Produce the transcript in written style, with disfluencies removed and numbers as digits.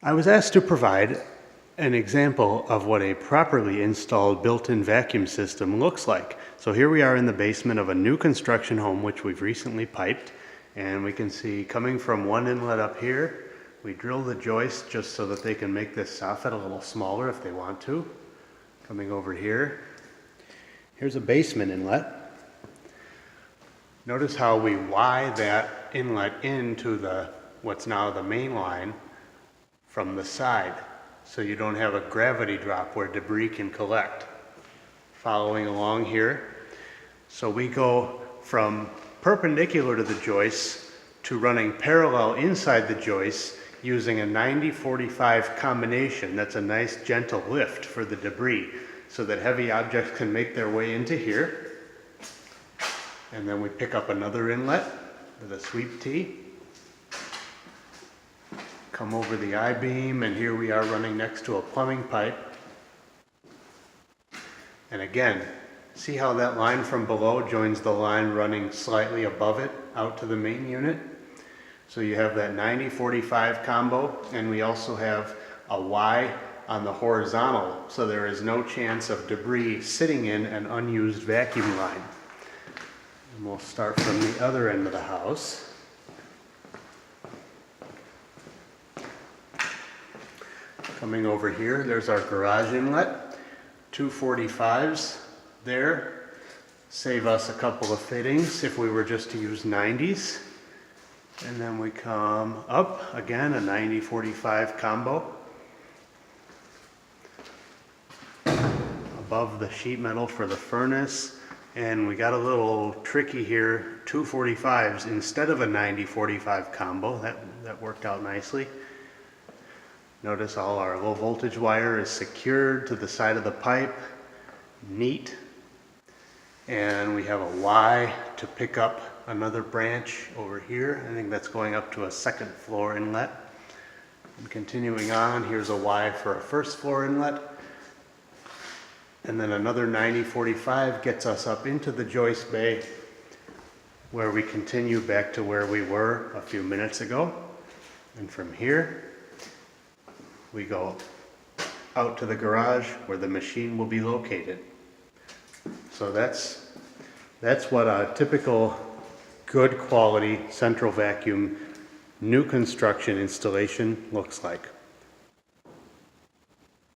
I was asked to provide an example of what a properly installed built-in vacuum system looks like. So here we are in the basement of a new construction home which we've recently piped, and we can see coming from one inlet up here, we drill the joist just so that they can make this soffit a little smaller if they want to. Coming over here, here's a basement inlet. Notice how we Y that inlet into what's now the main line from the side, so you don't have a gravity drop where debris can collect. Following along here, so we go from perpendicular to the joists to running parallel inside the joists using a 90-45 combination. That's a nice gentle lift for the debris so that heavy objects can make their way into here. And then we pick up another inlet with a sweep T. Come over the I-beam, and here we are running next to a plumbing pipe. And again, see how that line from below joins the line running slightly above it out to the main unit? So you have that 90-45 combo, and we also have a Y on the horizontal, so there is no chance of debris sitting in an unused vacuum line. And we'll start from the other end of the house. Coming over here, there's our garage inlet. 245s there. Save us a couple of fittings if we were just to use 90s. And then we come up, again, a 90-45 combo. Above the sheet metal for the furnace. And we got a little tricky here, 245s instead of a 90-45 combo. That worked out nicely. Notice all our low voltage wire is secured to the side of the pipe. Neat. And we have a Y to pick up another branch over here. I think that's going up to a second floor inlet. And continuing on, here's a Y for a first floor inlet. And then another 90-45 gets us up into the joist bay, where we continue back to where we were a few minutes ago. And from here, we go out to the garage where the machine will be located. So that's what a typical good quality central vacuum new construction installation looks like.